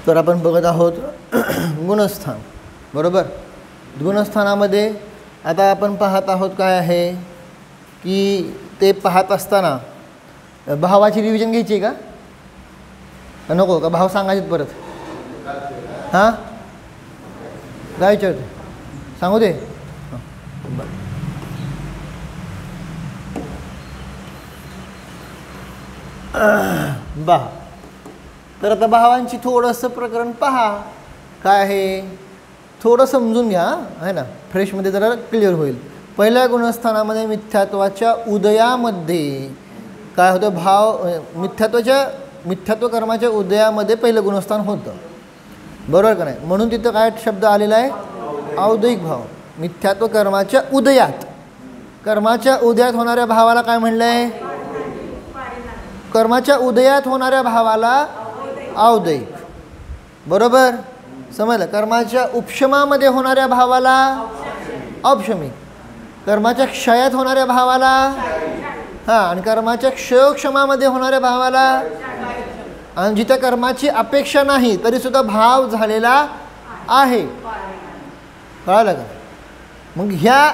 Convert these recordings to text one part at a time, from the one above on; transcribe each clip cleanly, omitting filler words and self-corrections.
तर आपण बघत आहोत गुणस्थान, बरोबर. गुणस्थानामध्ये आता आपण पाहत आहोत काय आहे की ते पाहत असताना भावाची रिव्हिजन घ्यायची का नको का? भाव सांगायचे परत? हां काय विचारते सांगू दे. बा तर आता भावांची थोडंसं प्रकरण पहा काय आहे, थोडं समजून घ्या आहे ना, फ्रेशमध्ये जरा क्लिअर होईल. पहिल्या गुणस्थानामध्ये मिथ्यात्वाच्या उदयामध्ये काय होतं, भाव मिथ्यात्व कर्माच्या उदयामध्ये पहिलं गुणस्थान होतं, बरोबर का नाही. म्हणून तिथं काय शब्द आलेला आहे, औदयिक भाव. मिथ्यात्व कर्माच्या उदयात, कर्माच्या उदयात होणाऱ्या भावाला काय म्हणलं आहे, कर्माच्या उदयात होणाऱ्या भावाला औदयिक, बरोबर समजलं. कर्माच्या उपशमामध्ये होणाऱ्या भावाला औपशमिक, कर्माच्या क्षयात होणाऱ्या भावाला हां, आणि कर्माच्या क्षयोक्षमामध्ये होणाऱ्या भावाला, आणि जिथे कर्माची अपेक्षा नाही तरीसुद्धा भाव झालेला आहे, कळालं का. मग ह्या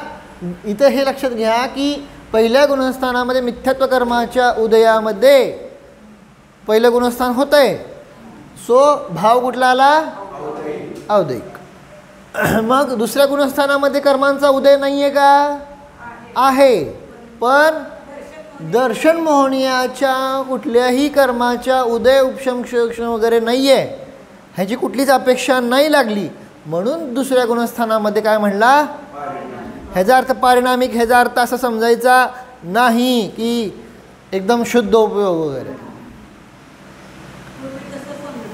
इथं हे लक्षात घ्या की पहिल्या गुणस्थानामध्ये मिथ्यात्व कर्माच्या उदयामध्ये पहिलं गुणस्थान होतं आहे, सो भाव कुठला आला, औदयिक. मग दुसऱ्या गुणस्थानामध्ये कर्मांचा उदय नाही आहे का, आहे, पण दर्शन मोहनीयाच्या कुठल्याही कर्माच्या उदय उपशम क्षयोक्षम वगैरे नाही आहे, ह्याची कुठलीच अपेक्षा नाही लागली, म्हणून दुसऱ्या गुणस्थानामध्ये काय म्हणला, ह्याचा अर्थ पारिणामिक, ह्याचा अर्थ असा समजायचा नाही की एकदम शुद्ध उपयोग वगैरे.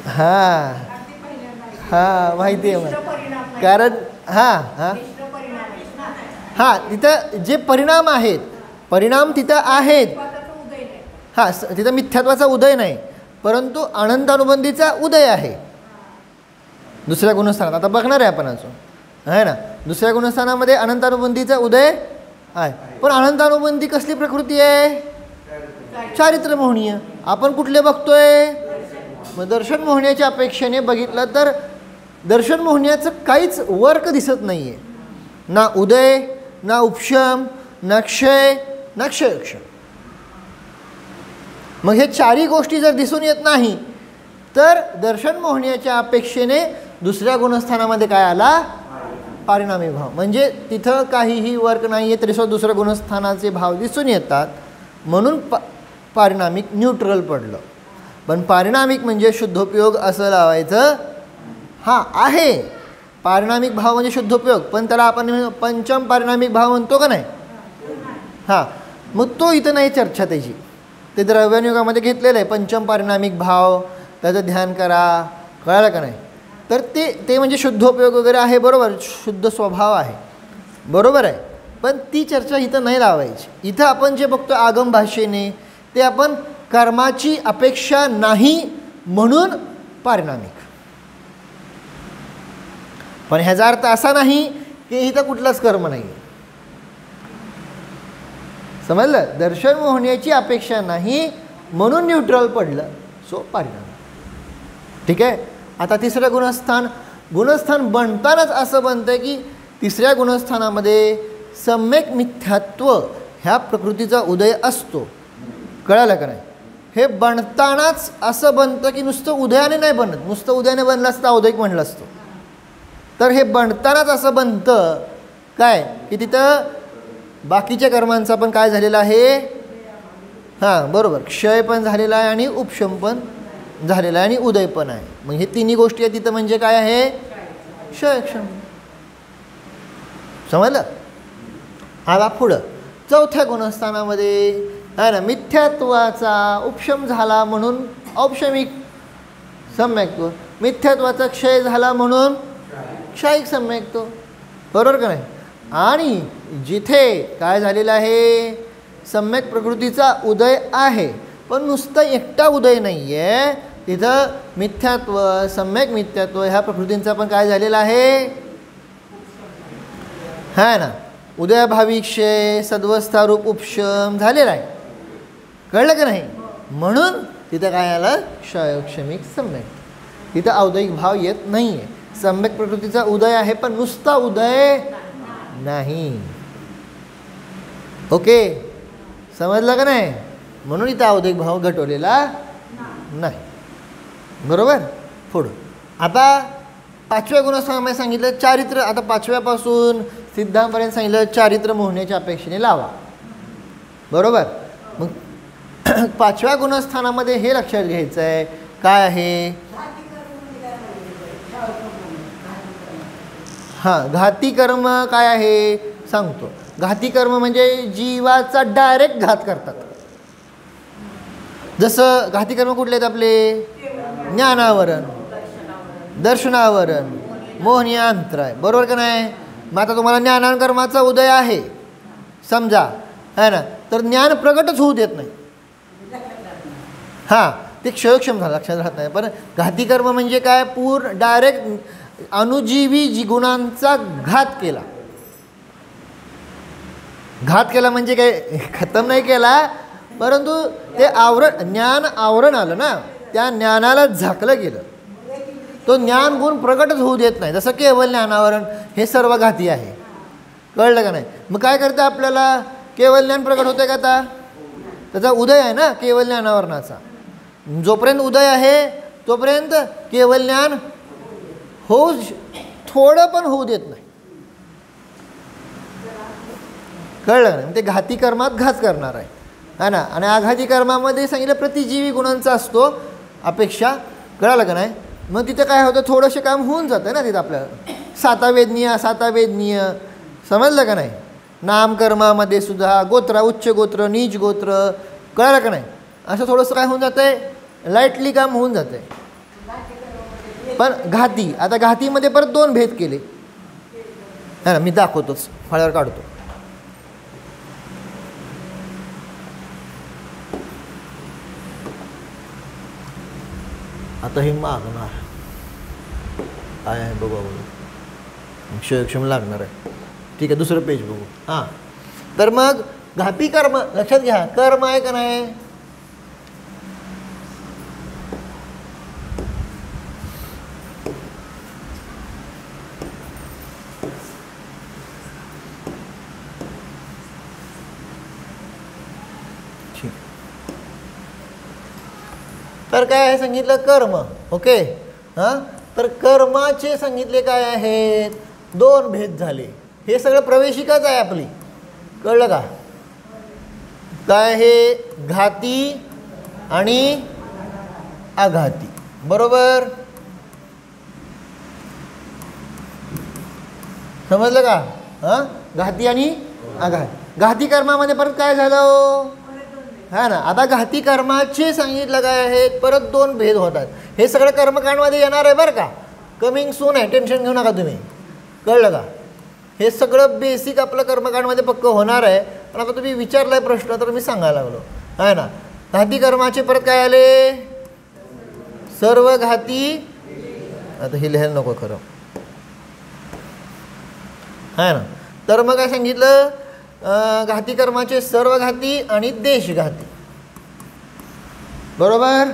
हां हां माहिती आहे मला, कारण हां हां हां तिथं जे परिणाम आहेत, परिणाम तिथं आहेत, हां तिथं मिथ्यात्वाचा उदय नाही, परंतु अनंतानुबंधीचा उदय आहे दुसऱ्या गुणस्थानात. आता बघणार आहे आपण अजून आहे ना, दुसऱ्या गुणस्थानामध्ये अनंतानुबंधीचा उदय आहे, पण अनंतानुबंधी कसली प्रकृती आहे, चारित्र्य मोहनीय. आपण कुठले बघतोय, मग दर्शन मोहण्याच्या अपेक्षेने बघितलं तर दर्शन मोहण्याचं काहीच वर्क दिसत नाही आहे, ना उदय, ना उपशम, ना क्षय, ना क्षयक्षम. मग हे चारही गोष्टी जर दिसून येत नाही तर दर्शन मोहण्याच्या अपेक्षेने दुसऱ्या गुणस्थानामध्ये काय आला, पारिणामी भाव. म्हणजे तिथं काहीही वर्क नाही आहे तरीसुद्धा दुसऱ्या गुणस्थानाचे भाव दिसून येतात, म्हणून पारिणामिक न्यूट्रल पडलं. पण पारिणामिक म्हणजे शुद्धोपयोग असं लावायचं. हां आहे पारिणामिक भाव म्हणजे शुद्धोपयोग, पण त्याला आपण पंचम पारिणामिक भाव म्हणतो का नाही. हां मग तो इथं नाही चर्चा त्याची, ते द्रव्यनियोगामध्ये घेतलेलं आहे पंचम पारिणामिक भाव, त्याचं ध्यान करा, कळालं का नाही. तर ते म्हणजे शुद्धोपयोग वगैरे आहे, बरोबर, शुद्ध स्वभाव आहे, बरोबर आहे, पण ती चर्चा इथं नाही लावायची. इथं आपण जे बघतो आगम भाषेने ते आपण कर्माची अपेक्षा नाही म्हणून पारिणामिक. पण ह्याचा अर्थ असा नाही की इथं कुठलंच कर्म नाही, समजलं. दर्शन मोहण्याची अपेक्षा नाही म्हणून न्यूट्रल पडलं, सो पारिणामिक. ठीक आहे. आता तिसरं गुणस्थान बनतानाच असं बनतं की तिसऱ्या गुणस्थानामध्ये सम्यक मिथ्यात्व ह्या प्रकृतीचा उदय असतो, कळालं का नाही. हे बनतानाच असं बनतं की नुसतं उदयाने नाही बनत, नुसतं उदयाने बनलं असतं औदयिक म्हणलं असतं. तर हे बनतानाच असं बनतं काय की तिथं बाकीच्या कर्मांचा पण काय झालेला आहे, हां बरोबर, क्षय पण झालेला आहे आणि उपशम पण झालेला आहे आणि उदय पण आहे. मग हे तिन्ही गोष्टी आहेत तिथं, म्हणजे काय आहे, क्षयक्षम. समजलं. आता पुढं चौथ्या गुणस्थानामध्ये आहे ना, मिथ्यात्वाचा उपशम झाला म्हणून औपशमिक सम्यक्त्व, मिथ्यात्वाचा क्षय झाला म्हणून क्षयिक सम्यक्त्व, बरोबर का नाही. आणि जिथे काय झालेलं आहे, सम्यक प्रकृतीचा उदय आहे पण नुसतं एकटा उदय नाही आहे, तिथं मिथ्यात्व, सम्यक मिथ्यात्व ह्या प्रकृतींचा पण काय झालेला आहे, है ना, उदयभावी क्षय सद्वस्थारूप उपशम झालेला आहे, कळलं का नाही. म्हणून तिथं काय आलं, क्षयक्षमिक सम्यक. तिथं औदयिक भाव येत नाही आहे. सम्यक प्रकृतीचा उदय आहे, पण नुसता उदय नाही. ओके, समजलं का नाही? म्हणून इथं औदयिक भाव घटवलेला नाही. बरोबर. पुढं आता 5व्या गुणस्थानामध्ये सांगितलं चारित्र्य. आता 5व्यापासून सिद्धांपर्यंत सांगितलं चारित्र्य मोहण्याच्या अपेक्षेने लावा. बरोबर. मग 5व्या गुणस्थानामध्ये हे लक्षात घ्यायचं आहे, काय आहे? हां, घाती कर्म काय आहे सांगतो. घाती कर्म म्हणजे जीवाचा डायरेक्ट घात करतात. जसं घाती कर्म कुठले आहेत आपले? ज्ञानावरण, दर्शनावरण, मोहनीय अंतराय. बरोबर का नाही? मग आता तुम्हाला ज्ञानाकर्माचा उदय आहे समजा, है ना, तर ज्ञान प्रगटच होऊ देत नाही. हां, ते क्षयक्षम झालं, लक्षात राहत नाही. पण घाती कर्म म्हणजे काय? पूर्ण डायरेक्ट अनुजीवी जी गुणांचा घात केला. घात केला म्हणजे काय? खतम नाही केला, परंतु ते आवरण, ज्ञान आवरण आलं ना, त्या ज्ञानाला झाकलं गेलं. तो ज्ञान गुण प्रगटच होऊ देत नाही. जसं केवळ ज्ञानावरण हे सर्व घाती आहे. कळलं का नाही? मग काय करतं आपल्याला? केवळ ज्ञान प्रगट होते का? आता त्याचा उदय आहे ना केवळ ज्ञानावरणाचा. जोपर्यंत उदय आहे तोपर्यंत केवळ ज्ञान होऊ, थोडं पण होऊ देत नाही. कळलं का नाही? ते घाती कर्मात घात करणार आहे ना. आणि आघाती कर्मामध्ये सांगितलं प्रतिजीवी गुणांचा असतो अपेक्षा. कळालं का नाही? मग तिथं काय होतं? थोडंसं काम होऊन जातं ना तिथं आपल्याला. सातावेदनीय समजलं का नाही? नामकर्मामध्ये सुद्धा गोत्रा, उच्च गोत्र, नीच गोत्र. कळलं का नाही? असं थोडंसं काय होऊन जातं आहे, लाईटली काम होऊन जातं आहे. पण घाती, आता घातीमध्ये परत 2 भेद केले है ना. मी दाखवतोच, फळ्यावर काढतो. आता हे मागणार काय आहे बघू, क्षयक्षम लागणार आहे. ठीक आहे, दुसरं पेज बघू. हां, तर मग घाती कर्म लक्षात घ्या. कर्म आहे का नाही? तर काय आहे सांगितलं? कर्म. ओके. हां, तर कर्माचे सांगितले काय आहेत? 2 भेद झाले. हे सगळं प्रवेशिकाच आहे आपली. कळलं का? काय हे? घाती आणि आघाती. बरोबर. समजलं का? हां, घाती आणि आघाती. घाती कर्मामध्ये परत काय झालं हा ना. आता घाती कर्माचे सांगितलं काय आहेत? परत 2 भेद होतात. हे सगळं कर्मकांडमध्ये येणार आहे बरं का. कमिंग सून आहे, टेन्शन घेऊ नका तुम्ही. कळलं का? हे सगळं बेसिक आपलं कर्मकांडमध्ये पक्क होणार आहे. पण आता तुम्ही विचारलाय प्रश्न तर मी सांगायला लागलो आहे ना. घाती कर्माचे परत काय आले? सर्व घाती. आता हे लिहायला नको खरं आहे ना. तर मग काय सांगितलं? घाती कर्माचे सर्व घाती आणि देशघाती. बरोबर.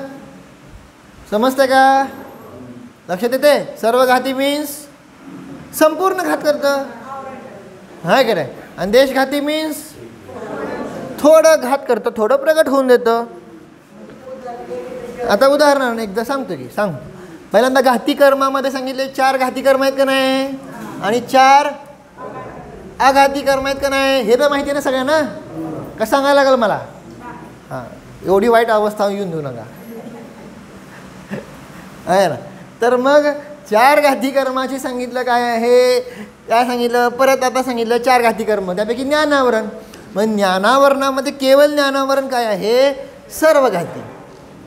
समजते का? लक्षात येते? सर्व घाती मीन्स संपूर्ण घात करतं, हाय का नाही? आणि देशघाती मीन्स थोडं घात करतं, थोडं प्रगट होऊन देतं. आता उदाहरण एकदा सांगतो की सांगतो. पहिल्यांदा घाती कर्मामध्ये सांगितले 4 घाती कर्म आहेत का नाही, आणि 4 आघाती कर्म आहेत का नाही. हे तर माहिती आहे ना सगळ्यांना. का सांगायला लागेल मला? हां, एवढी वाईट अवस्था येऊन देऊ नका आहे ना. तर मग 4 घाती कर्माची सांगितलं काय आहे? काय सांगितलं? परत आता सांगितलं 4 घाती कर्म, त्यापैकी ज्ञानावरण. मग ज्ञानावरणामध्ये केवळ ज्ञानावरण काय आहे? सर्व घाती.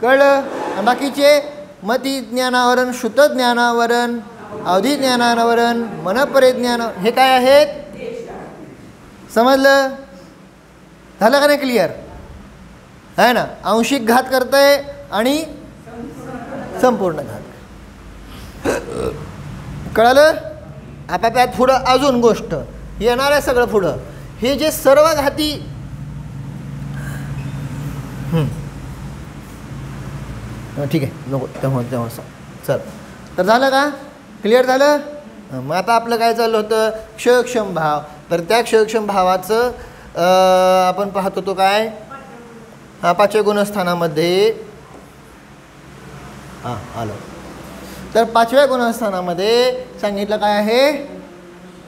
कळलं? बाकीचे मती ज्ञानावरण, श्रुत ज्ञानावरण, अवधी ज्ञानावरण, मनपरिज्ञान, हे काय आहेत? समजलं? झालं का नाही क्लिअर आहे ना. आंशिक घात करतंय आणि संपूर्ण घात. कळलं? आता त्यात पुढं अजून गोष्ट येणार आहे सगळं पुढं. हे जे सर्व घाती ठीक आहे, नको तेव्हा चल. तर झालं का? क्लिअर झालं? मग आता आपलं काय चाललं होतं? क्षयक्षम भाव. तर त्या क्षयक्षम भावाचं आपण पाहत होतो काय? पाचव्या गुणस्थानामध्ये आलं. तर पाचव्या गुणस्थानामध्ये सांगितलं काय आहे?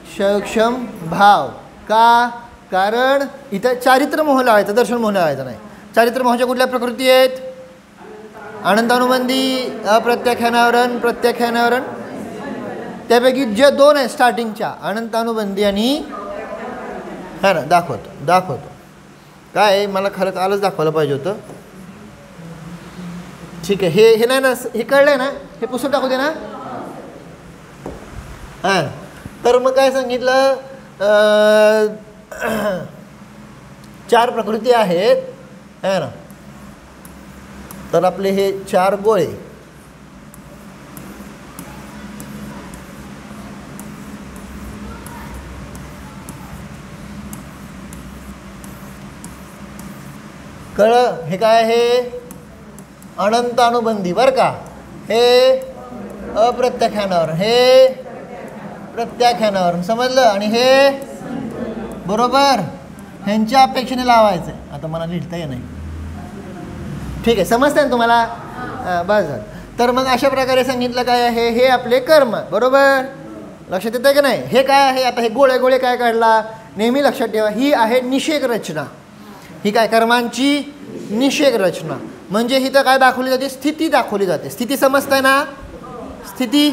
क्षयक्षम भाव. का? कारण इथं चारित्र मोह लावायचं, दर्शन मोह लावायचं नाही. चारित्र मोहाच्या कुठल्या प्रकृती आहेत? अनंतानुबंधी, अप्रत्याख्यानावरण, प्रत्याख्यानावरण. त्यापैकी जे दोन आहेत स्टार्टिंगच्या, अनंतानुबंधी आणि हा ना, दाखवतो काय मला खरं आलंच दाखवायला पाहिजे होतं. ठीक आहे, हे नाही ना, हे कळलंय ना, हे पुस्तक टाकू दे ना. हां, तर मग काय सांगितलं? 4 प्रकृती आहेत है ना. तर आपले हे 4 गोळे कळलं? हे काय आहे? अनंत अनुबंधी बरं का. हे अप्रत्याख्यानावर, हे प्रत्याख्यानावर, समजलं? आणि हे बरोबर ह्यांच्या अपेक्षेने लावायचं आहे. आता मला लिहिता येत नाही. ठीक आहे, समजतंय ना तुम्हाला? बस झालं. तर मग अशा प्रकारे सांगितलं काय आहे? हे आपले कर्म. बरोबर, लक्षात येतं की नाही? हे काय आहे? आता हे गोळे गोळे काय काढला? नेहमी लक्षात ठेवा, ही आहे निषेक रचना. ही काय? कर्मांची निषेक रचना. म्हणजे ही तर काय दाखवली जाते? स्थिती दाखवली जाते. स्थिती समजताय ना? स्थिती,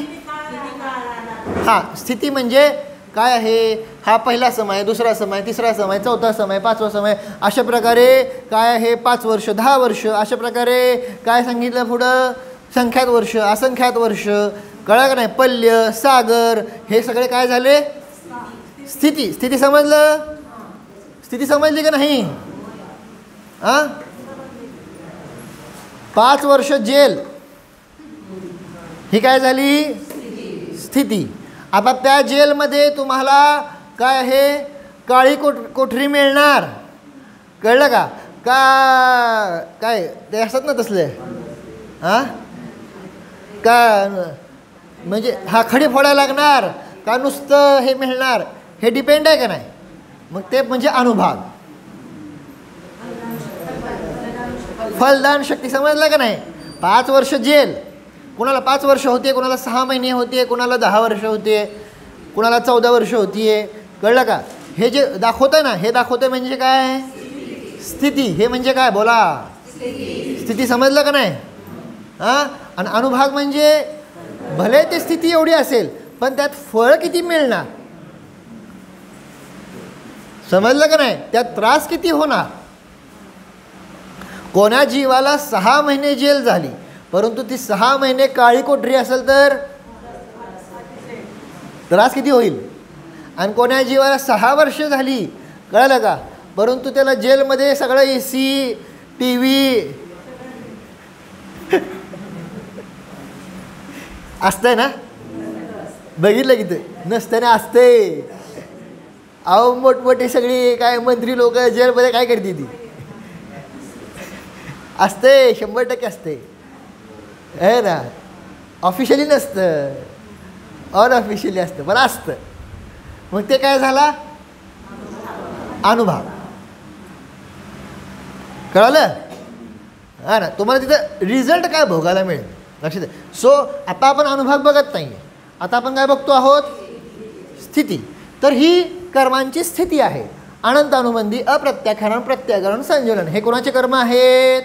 हां, स्थिती म्हणजे काय आहे? हा पहिला समय, दुसरा समय, तिसरा समय, चौथा समय, 5वा समय, अशा प्रकारे काय आहे? 5 वर्ष, 10 वर्ष, अशा प्रकारे काय सांगितलं पुढं? संख्यात वर्ष, असंख्यात वर्ष. कळलं का नाही? पल्य, सागर, हे सगळे काय झाले? स्थिती. स्थिती समजलं? स्थिती समजली का नाही? 5 वर्ष जेल, ही काय झाली? स्थिती. आता त्या जेलमध्ये तुम्हाला काय आहे? काळी कोठरी मिळणार. कळलं का? काय ते असतात ना तसले, का म्हणजे खडी फोडायला लागणार का नुसतं हे मिळणार? हे डिपेंड आहे का नाही? मग ते म्हणजे अनुभाग, फलदान शक्ती. समजलं का नाही? 5 वर्ष जेल, कुणाला 5 वर्ष होते, कुणाला 6 महिने होते, कुणाला 10 वर्ष होते, कुणाला 14 वर्ष होतीये. कळलं का? हे जे दाखवतं ना, हे दाखवतं म्हणजे काय? स्थिती. हे म्हणजे काय? बोला. स्थिती. समजलं का नाही? आणि अनुभाग म्हणजे भले ते स्थिती एवढी असेल पण त्यात फळ किती मिळणार? समजलं का नाही? त्यात त्रास किती होणार? कोणा जीवाला 6 महिने जेल झाली परंतु ती 6 महिने काळी कोठरी असेल तर त्रास किती होईल? आणि कोणा जीवाला 6 वर्ष झाली, कळलं का, परंतु त्याला जेलमध्ये सगळं AC, TV असतंय ना? बघितलं की ते नसतं ना, असते. अहो मोठमोठी सगळी काय मंत्री लोक जेलमध्ये काय करते? ती असते, 100% असते, आहे ना. ऑफिशियली नसतं, अनऑफिशियली असतं, पण असतं. मग ते काय झाला? अनुभव. कळलं? हा ना. तुम्हाला तिथं रिझल्ट काय भोगायला मिळेल, लक्षात आहे. सो आता आपण अनुभव बघत नाही, आता आपण काय बघतो आहोत? स्थिती. तर ही कर्मांची स्थिती आहे. अनंत अनुबंधी, अप्रत्याख्यान, प्रत्यागरण, संजलन, हे कोणाचे कर्म आहेत?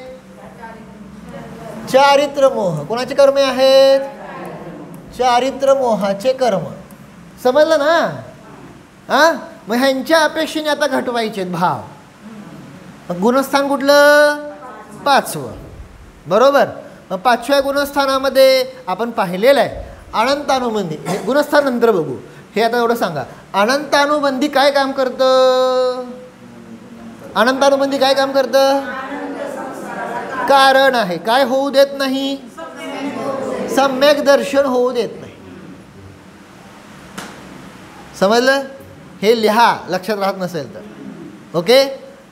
चारित्र मोह. कोणाचे कर्म आहेत? चारित्र मोहाचे कर्म. समजलं ना? मग ह्यांच्या अपेक्षेने आता घटवायचे भाव. गुणस्थान कुठलं? 5वं. बरोबर. मग 5व्या गुणस्थानामध्ये आपण पाहिलेलं आहे अनंतानुबंधी. हे गुणस्थान नंतर बघू. हे आता एवढं सांगा, अनंतानुबंधी काय काम करतं? अनंतानुबंधी काय काम करतं? कारण आहे. काय होऊ देत नाही? सम्यक दर्शन होऊ देत नाही. समजलं? हे लिहा, लक्षात राहत नसेल तर. ओके.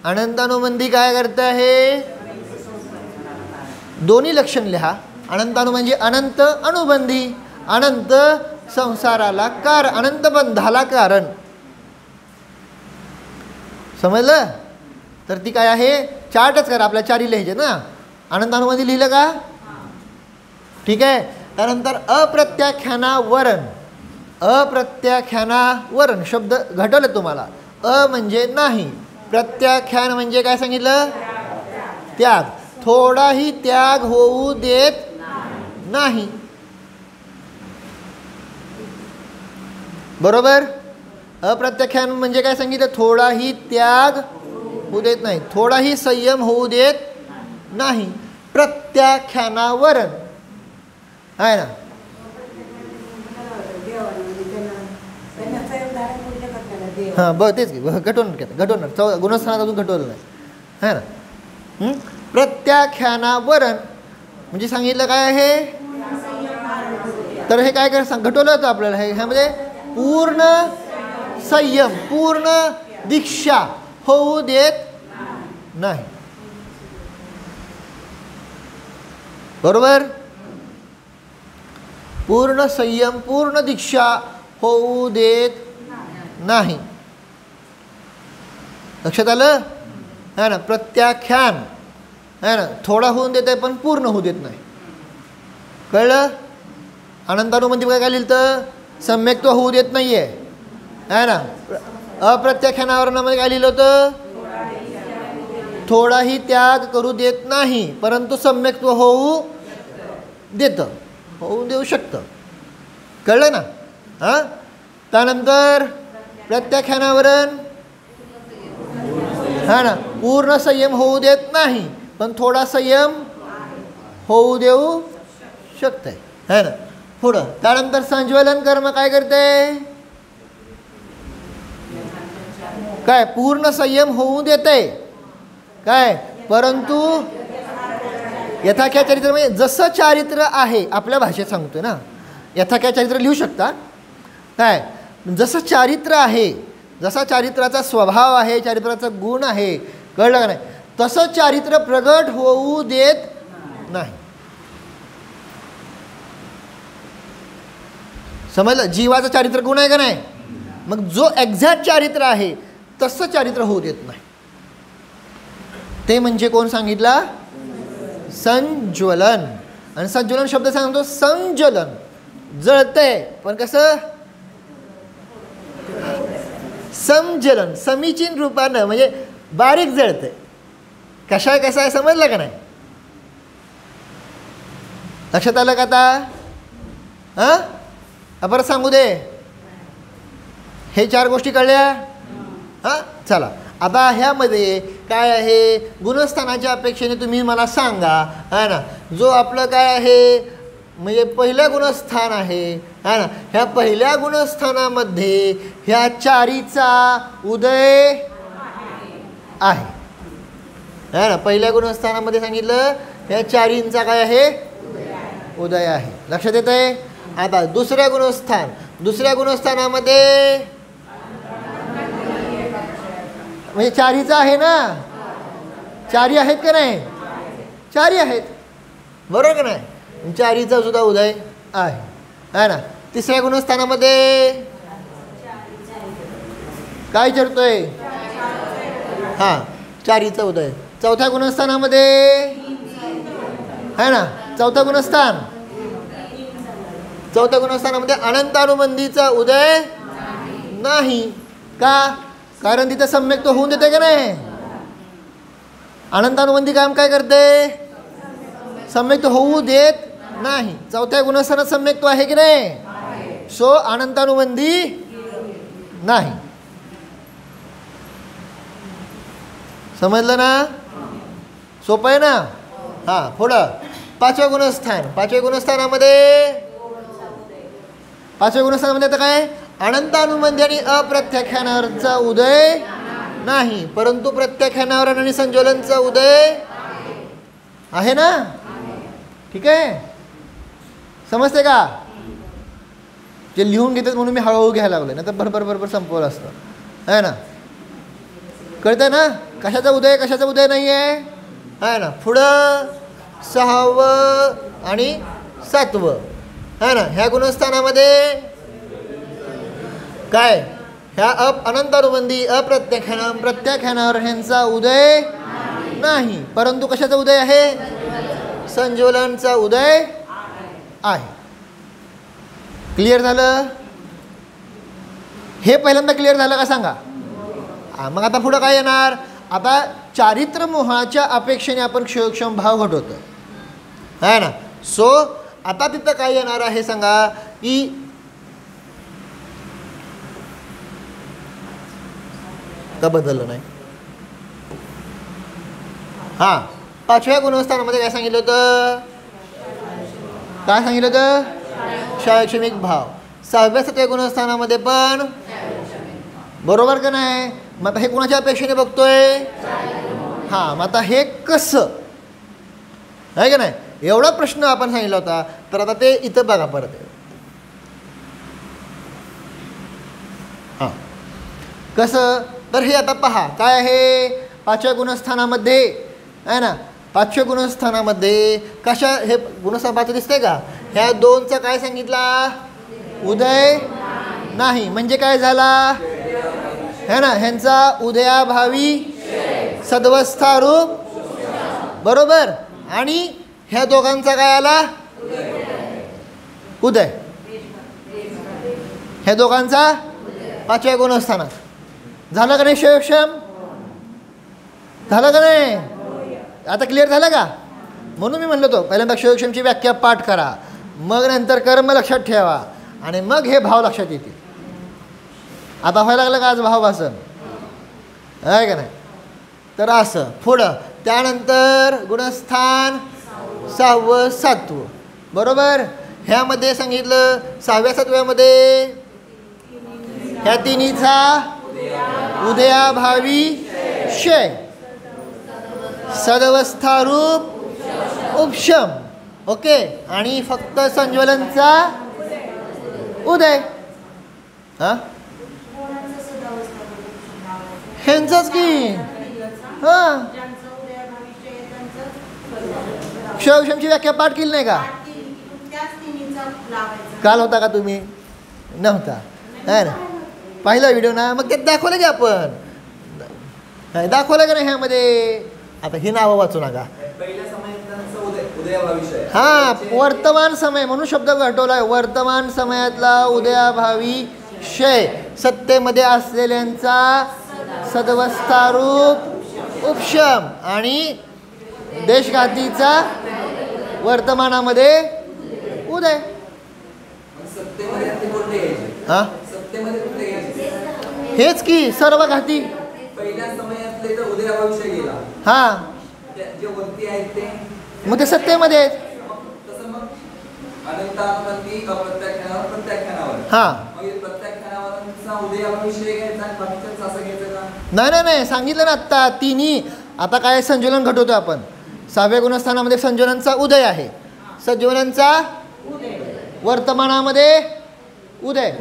अनंतानुबंधी काय करतं आहे? दोन्ही लक्षण लिहा. अनंतानु म्हणजे अनंत अनुबंधी. अनंत संसाराला कारण, अनंत बंधाला कारण. समजलं? तर ती काय आहे, चार्टच करा, आपल्या चारी लिहायचे ना. अनंतानुमध्ये लिहिलं का? ठीक आहे. त्यानंतर अप्रत्याख्यानावरण. अप्रत्याख्यानावरण शब्द घटवले तुम्हाला. अ म्हणजे नाही, प्रत्याख्यान म्हणजे काय सांगितलं? त्याग. थोडाही त्याग होऊ देत नाही. बरोबर? अप्रत्याख्यान म्हणजे काय सांगितलं? थोडाही त्याग होऊ देत नाही, थोडाही संयम होऊ देत नाही. प्रत्याख्यानावरण आहे ना. हां तेच की घटवणार गुणस्थानात अजून घटवलं नाही आहे ना. प्रत्याख्यानावरण म्हणजे सांगितलं काय आहे? तर हे काय घटवलं होतं आपल्याला ह्यामध्ये पूर्ण संयम, पूर्ण दीक्षा होऊ देत नाही. बरोबर? पूर्ण संयम, पूर्ण दीक्षा होऊ देत नाही. लक्षात आलं है ना. प्रत्याख्यान है ना, थोडा होऊन देत आहे पण पूर्ण होऊ देत नाही. कळलं? अनंतानुमध्ये काय लिहिलं तर सम्यक्त्व होऊ देत नाही आहे है ना. अप्रत्याख्यानावरणामध्ये काय लिहिलं होतं? थोडाही त्याग करू देत नाही परंतु सम्यक्त्व होऊ देतं, होऊ देऊ शकतं. कळलं ना? हां. त्यानंतर प्रत्याख्यानावरण हा ना, पूर्ण संयम होऊ देत नाही पण थोडा संयम होऊ देऊ शकते है ना. पुढं त्यानंतर संज्वलन कर्म काय करते? काय? पूर्ण संयम होऊ देते काय, परंतु यथाख्या चरित्र म्हणजे जसं चारित्र्य आहे, आपल्या भाषेत सांगतोय ना. यथाख्या चरित्र लिहू शकता काय, जसं चारित्र्य आहे, जसा चारित्राचा स्वभाव आहे, चारित्राचा गुण आहे, कळलं का नाही, तसं चारित्र्य प्रगट होऊ देत नाही. समजलं? जीवाचं चारित्र गुण आहे का नाही, मग जो एक्झॅक्ट चारित्र आहे तसं चारित्र होऊ देत नाही. ते म्हणजे कोण सांगितला? संज्वलन. आणि संज्वलन शब्द सांगतो संज्वलन, जळतंय पण कसं? समज्वलन, समीचीन रूपानं म्हणजे बारीक जळतंय. कशा आहे समजलं का नाही? लक्षात आलं का आता? हां, परत सांगू दे. हे 4 गोष्टी कळल्या? हां, चला आता ह्यामध्ये काय आहे, गुणस्थानाच्या अपेक्षेने तुम्ही मला सांगा है ना. जो आपलं काय आहे म्हणजे पहिलं गुणस्थान आहे है ना, ह्या पहिल्या गुणस्थानामध्ये ह्या चारीचा उदय आहे है ना. पहिल्या गुणस्थानामध्ये सांगितलं ह्या चारींचा काय आहे? उदय आहे. लक्षात येत आहे? आता दुसऱ्या गुणस्थानामध्ये म्हणजे चारीचा आहे ना. चारी आहेत का नाही? चारी आहेत, बरोबर का नाही? चारीचा सुद्धा उदय आहे है ना. तिसऱ्या गुणस्थानामध्ये काय चरतोय? हां, चारीचा उदय. चौथ्या गुणस्थानामध्ये है ना, चौथ्या गुणस्थानामध्ये अनंतानुबंधीचा उदय नाही. का? कारण तिथे सम्यक्त्व होऊन देते का नाही? अनंतानुबंधी काम काय करते? सम्यक्त्व होऊ देत नाही. चौथ्या गुणस्थानात सम्यक्त्व आहे की नाही? सो अनंतानुबंधी नाही. समजलं ना? सोपं आहे ना? हां, पुढं पाचव्या गुणस्थानामध्ये आता काय? अनंतानुबंधी आणि अप्रत्याख्यानावरचा उदय नाही परंतु प्रत्याख्यानावरण आणि संज्वलनचा उदय आहे ना. ठीक आहे, समजते का? जे लिहून घेतात म्हणून मी हळूहळू घ्यायला लागलो, नाही तर बरोबर संपवलं असतं आहे ना. कळतंय ना कशाचा उदय नाही आहे ना. पुढं 6वं आणि 7वं है ना. ह्या गुणस्थानामध्ये काय, ह्या अनंत अनुबंधी अप्रत्याख्यान प्रत्याख्यानावर ह्यांचा उदय नाही, परंतु कशाचा उदय आहे, संज्वलनचा उदय आहे. क्लिअर झालं, हे पहिल्यांदा क्लिअर झालं का सांगा. मग आता पुढं काय येणार, आता चारित्र मोहाच्या अपेक्षेने आपण क्षयोक्षम भाव घडवतो आहे ना. सो आता तिथं काय येणार आहे सांगा की का बदललं नाही. हां, पाचव्या गुणस्थानामध्ये काय सांगितलं होतं, काय सांगितलं होतं, क्षयक्षमिक भाव. सहाव्या सातव्या गुणस्थानामध्ये पण बरोबर का नाही. मग आता हे कोणाच्या अपेक्षेने बघतोय, हां, मग आता हे कसं आहे का नाही, एवढा प्रश्न आपण सांगितला होता. तर आता ते इथं बघा परत. हां, कसं, तर हे आता पहा काय आहे, पाचव्या गुणस्थानामध्ये आहे ना. पाचव्या गुणस्थानामध्ये कशा, हे गुणस्थान पाच दिसतंय का, ह्या दोनचा काय सांगितला, उदय नाही. म्हणजे काय झाला है ना, ह्यांचा उदयाभावी सद्वस्था रूप बरोबर. आणि ह्या दोघांचा काय आला, उदय. ह्या दोघांचा पाचव्या गुणस्थानात झालं का नाही, क्षयोक्षम झालं का नाही. आता क्लिअर झालं का. म्हणून मी म्हणलो तो पहिल्यांदा क्षयोक्षमची व्याख्या पाठ करा, मग नंतर कर्म लक्षात ठेवा, आणि मग हे भाव लक्षात येतील. आता व्हायला लागलं का आज भाव वाचन आहे का नाही. तर असं पुढं त्यानंतर गुणस्थान सहावं सातवं बरोबर. ह्यामध्ये सांगितलं सहाव्या सातव्यामध्ये ह्या तिन्हीचा उदयाभावी क्षय सदवस्थारूप उपशम. ओके, आणि फक्त संज्वलनचा उदय. हां, ह्यांचंच की. हां, क्षयोक्षमची व्याख्या पाठ केली नाही का, काल होता का तुम्ही, नव्हता आहे ना, पहिला व्हिडिओ ना. मग त्यात दाखवलं की आपण, दाखवलं का नाही ह्यामध्ये. आता ही नावं वाचू नका. हां, वर्तमान समय म्हणून शब्द घटवलाय, वर्तमान समयातला उदयाभावी क्षय सत्तेमध्ये असलेल्यांचा सद्वस्थारूप उपशम आणि देशघातीचा वर्तमानामध्ये उदय. हां, हेच की सर्व घाती. हां, मग ते सत्तेमध्ये आहेत. हां, नाही नाही सांगितलं ना आत्ता तिन्ही. आता काय संज्वलन घडवतो आपण, सहाव्या गुणस्थानामध्ये संज्वलनचा उदय आहे, संज्वलनचा वर्तमानामध्ये उदय.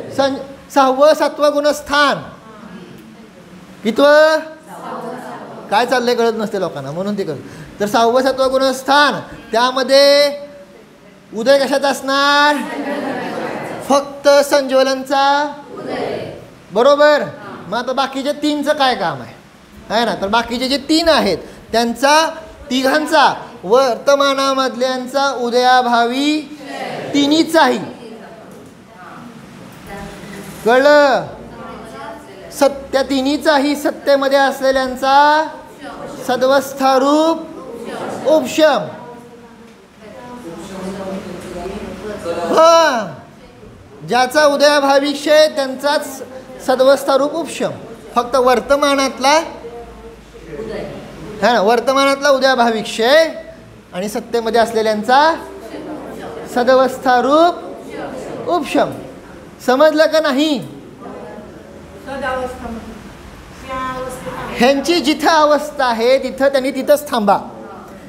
सहावं सातवं गुणस्थान कितवं, काय चाललंय कळत नसते लोकांना म्हणून ते कळत. तर सहावं सातवं गुणस्थान त्यामध्ये उदय कशाचा असणार, फक्त संज्वलनचा बरोबर. मग आता बाकीचे तीनचं काय काम आहे ना. तर बाकीचे जे तीन आहेत त्यांचा तिघांचा वर्तमानामधल्यांचा उदयाभावी तिन्हीचाही कळलं. सत्य तिन्हीचाही सत्तेमध्ये असलेल्यांचा सद्वस्थारूप उपशम. हां, ज्याचा उदयाभावी क्षय त्यांचाच सद्वस्थारूप उपशम. फक्त वर्तमानातला है ना, वर्तमानातला उदयाभावी क्षय आणि सत्तेमध्ये असलेल्यांचा सद्वस्थारूप उपशम. समजलं का नाही. ह्यांची जिथं अवस्था आहे तिथं त्यांनी तिथंच थांबा.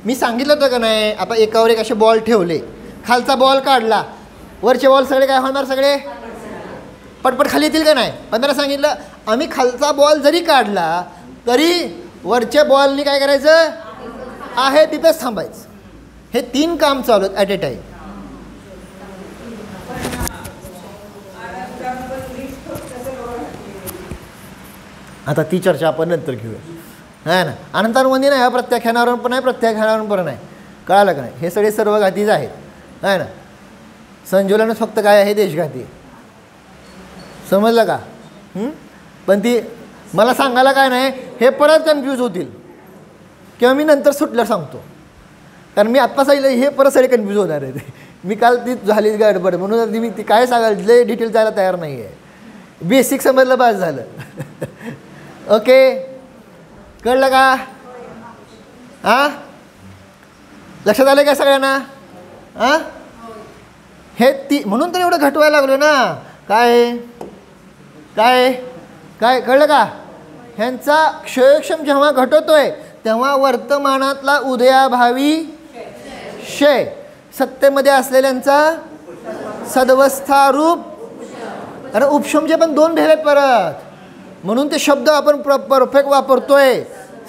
मी सांगितलं होतं का नाही. आता एकावर एक असे बॉल ठेवले, खालचा बॉल काढला, वरचे बॉल सगळे काय होणार, सगळे पटपट खाली येतील का नाही. पण त्याला सांगितलं आम्ही खालचा बॉल जरी काढला तरी वरच्या बॉलनी काय करायचं आहे तिथंच थांबायचं. हे तीन काम चालू आहेत ॲट ए टाईम. आता ती चर्चा आपण नंतर घेऊया आहे ना. अनंतानुबंधी नाही, हा प्रत्याख्यानावर पण आहे, प्रत्याख्यानावर पण नाही. कळालं का नाही? हे सगळे सर्व घातीच आहेत आहे ना. संजुलानच फक्त काय आहे, देशघाती. समजलं का? पण ती मला सांगायला काय नाही, हे परत कन्फ्यूज होतील किंवा मी नंतर सुटल्यावर सांगतो. कारण मी आत्ता सांगितलं हे परत सगळे कन्फ्यूज होणार आहे. मी काल ती झाली गडबड म्हणून मी ती काय सांगायला लय डिटेल जायला तयार नाही आहे. बेसिक समजलं बस झालं. ओके, कळलं का? हां, लक्षात आलं का सगळ्यांना? हां, हे ती म्हणून तर एवढं घटवायला लागलो ना. काय काय काय कळलं का? ह्यांचा क्षयक्षम जेव्हा घटवतोय तेव्हा वर्तमानातला उदयाभावी क्षय, सत्तेमध्ये असलेल्यांचा सदवस्था रूप, आणि उपशमचे पण दोन भेद आहेत परत. म्हणून ते शब्द आपण परफेक्ट वापरतोय.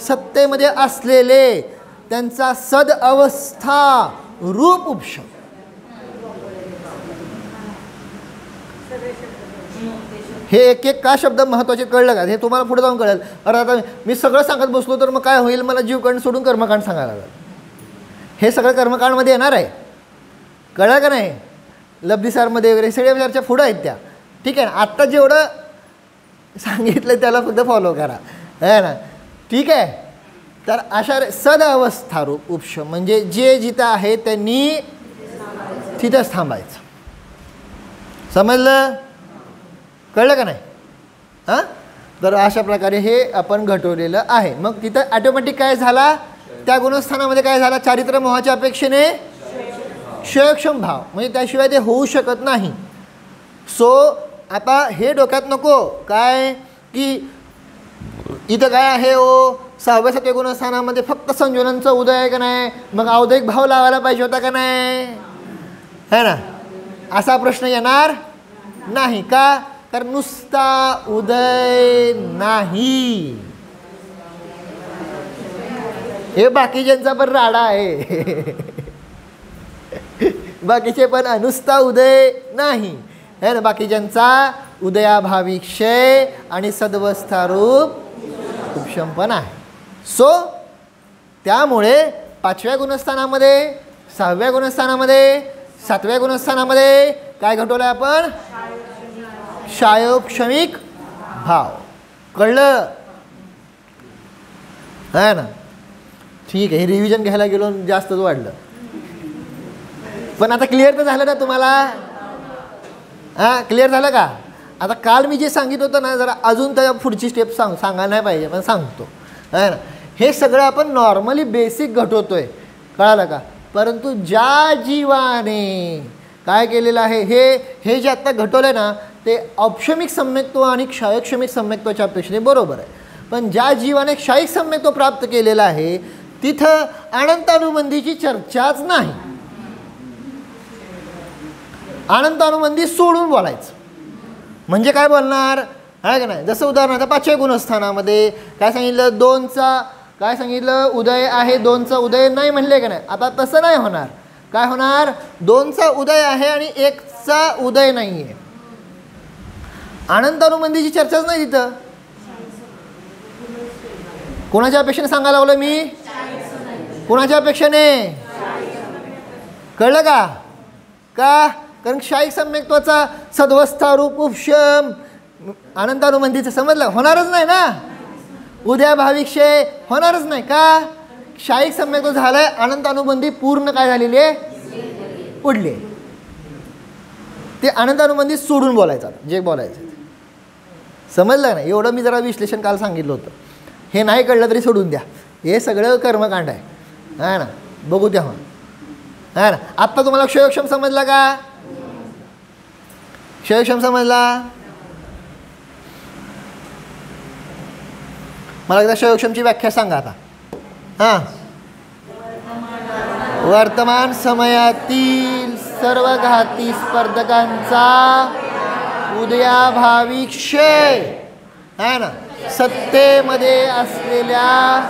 सत्तेमध्ये असलेले त्यांचा सद अवस्था रूप उपशम. हे एक एक का शब्द महत्त्वाचे कळलं का? हे तुम्हाला पुढे जाऊन कळेल. अरे आता मी सगळं सांगत बसलो तर मग काय होईल, मला जीवकांड सोडून कर्मकांड सांगायला लागेल. हे सगळं कर्मकांडमध्ये येणार आहे. कळलं का नाही? लब्धिसारमध्ये वगैरे सगळ्या विचारच्या पुढं आहेत त्या. ठीक आहे ना. आत्ता जेवढं सांगितलं त्याला फक्त फॉलो करा आहे ना. ठीक आहे. तर अशा सद अवस्थारूप उपशम म्हणजे जे जिथं आहे त्यांनी तिथंच थांबायचं. समजलं? कळलं का नाही? हां, तर अशा प्रकारे हे आपण घटवलेलं आहे. मग तिथं ॲटोमॅटिक काय झाला, त्या गुणस्थानामध्ये काय झाला, चारित्र्य मोहाच्या अपेक्षेने क्षयक्षम भाव, म्हणजे त्याशिवाय ते होऊ शकत नाही. सो आता हे डोक्यात नको काय की इथं काय आहे ओ 6व्या 7व्या गुणस्थानामध्ये फक्त संयोजनांचा उदय आहे का नाही, मग औदयिक भाव लावायला पाहिजे होता का नाही, है ना. असा प्रश्न येणार नाही. का? कारण नुसता उदय नाही. हे बाकीच्यांचा पण राडा आहे. बाकीचे पण नुसता उदय नाही है ना. बाकीच्यांचा उदयाभावी क्षय आणि सदवस्थारूप उपशम पण आहे. सो त्यामुळे 5व्या गुणस्थानामध्ये, 6व्या गुणस्थानामध्ये, 7व्या गुणस्थानामध्ये काय घटवलं आपण, क्षयोक्षमिक भाव. कळलं है ना. ठीक आहे. हे रिव्हिजन घ्यायला गेलो जास्तच वाढलं, पण आता क्लिअर तर झालं ना तुम्हाला. हां, क्लिअर झालं का? आता काल मी जे सांगितलं होतं ना, जरा अजून त्या पुढची स्टेप सांगायला नाही पाहिजे पण सांगतो है ना. हे सगळं आपण नॉर्मली बेसिक घटवतोय, कळालं का. परंतु ज्या जीवाने काय केलेलं आहे, हे जे आत्ता घटवलं आहे ना, ते औपशमिक सम्यक्त्व आणि क्षयक्षमिक सम्यक्त्वाच्या अपेक्षेने बरोबर आहे. पण ज्या जीवाने क्षयिक सम्यक्त्व प्राप्त केलेलं आहे तिथं अनंतानुबंधीची चर्चाच नाही. अनंतानुबंधी सोडून बोलायचं म्हणजे काय बोलणार आहे का नाही. जसं उदाहरणार्थ 5व्या गुणस्थानामध्ये काय सांगितलं, 2चा काय सांगितलं उदय आहे, 2चा उदय नाही म्हणले का नाही. आता तसं नाही होणार. काय होणार, 2चा उदय आहे आणि 1चा उदय नाही आहे. अनंतानुबंधीची चर्चाच नाही तिथं. कोणाच्या अपेक्षेने सांगायला लावलं मी, कोणाच्या अपेक्षेने, कळलं का? का? कारण क्षयिक सम्यक्त्वाचा सद्वस्थारूप उपशम अनंतानुबंधीचं समजलं होणारच नाही ना. उदयाभावी क्षय होणारच नाही. का? क्षयिक सम्यक्त्व झालंय, अनंतानुबंधी पूर्ण काय झालेली आहे, उडली. ते अनंतानुबंधी सोडून बोलायचं जे बोलायचं. समजलं ना. एवढं मी जरा विश्लेषण काल सांगितलं होतं. हे नाही कळलं तरी सोडून द्या. हे सगळं कर्मकांड आहे है ना. बघू द्या है ना. आत्ता तुम्हाला क्षयक्षम समजला का? क्षयक्षम समजला? मला एकदा क्षयक्षमची व्याख्या सांगा आता. हां, वर्तमान समयातील सर्व घाती स्पर्धकांचा उदयाभावी क्षय है ना. सत्तेमध्ये असलेल्या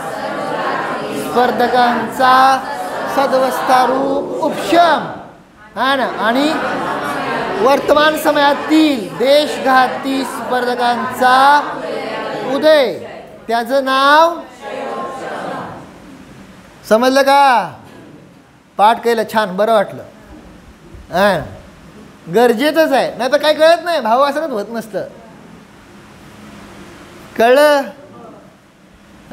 स्पर्धकांचा सद्वस्थारूप उपशम है ना. आणि वर्तमान समयातील देशघाती स्पर्धकांचा उदय, त्याचं नाव समजलं का? पाठ केलं, छान, बरं वाटलं. हां, गरजेचंच आहे, नाही तर काय कळत नाही, भाव असंच होत नसतं. कळलं?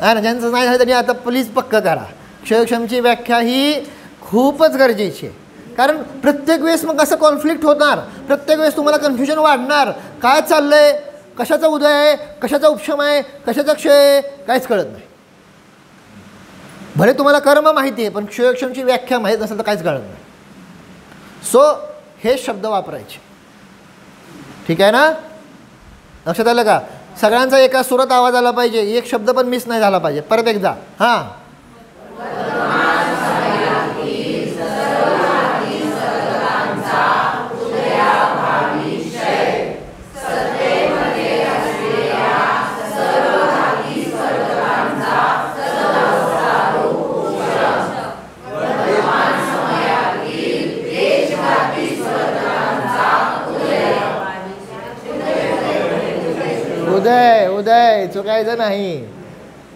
हां ना, ज्यांचं नाही झालं त्यांनी आता प्लीज पक्क करा. क्षयक्षमची व्याख्या ही खूपच गरजेची आहे. कारण प्रत्येक वेळेस मग असं कॉन्फ्लिक्ट होणार, प्रत्येक वेळेस तुम्हाला कन्फ्युजन वाढणार. काय चाललंय, कशाचा उदय आहे, कशाचा उपशम आहे, कशाचा क्षय आहे, काहीच कळत नाही. भले तुम्हाला कर्म माहिती आहे पण क्षयक्षमची व्याख्या माहीत नसेल तर काहीच कळत नाही. सो हे शब्द वापरायचे. ठीक आहे ना? लक्षात आलं का? सगळ्यांचा एका सुरात आवाज आला पाहिजे, एक शब्द पण मिस नाही झाला पाहिजे. परत एकदा. हां, उदय उदय चुकायचं नाही,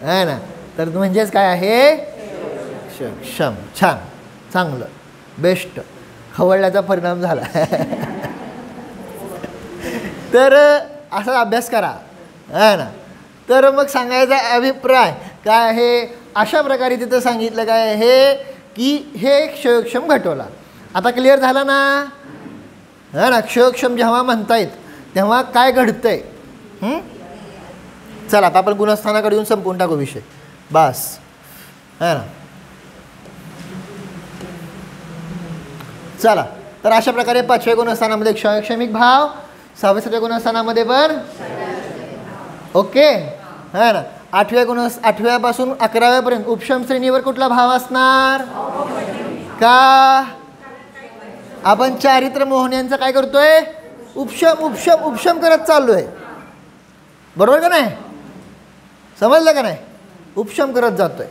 आहे ना? तर म्हणजेच काय आहे? क्षम. छान, चांगलं, बेस्ट, खवळल्याचा परिणाम झाला. तर असा अभ्यास करा, आहे ना? तर मग सांगायचा अभिप्राय काय आहे? अशा प्रकारे तिथं सांगितलं काय आहे की हे क्षयक्षम घटवला. आता क्लिअर झाला ना? है ना? क्षयक्षम जेव्हा म्हणतायत तेव्हा काय घडतंय? चला आता आपण गुणस्थानाकडे येऊन संपवून टाकू विषय, बस, है ना? चला, तर अशा प्रकारे 5व्या गुणस्थानामध्ये क्षयक्षमिक भाव, 6व्या गुणस्थानामध्ये पण ओके, है ना? 8व्यापासून 11व्यापर्यंत उपशम श्रेणीवर कुठला भाव असणार? का आपण चारित्र मोहन काय करतोय? उपशम उपशम उपशम करत चाललोय, बरोबर का नाही? समजलं का नाही? उपशम करत जातोय.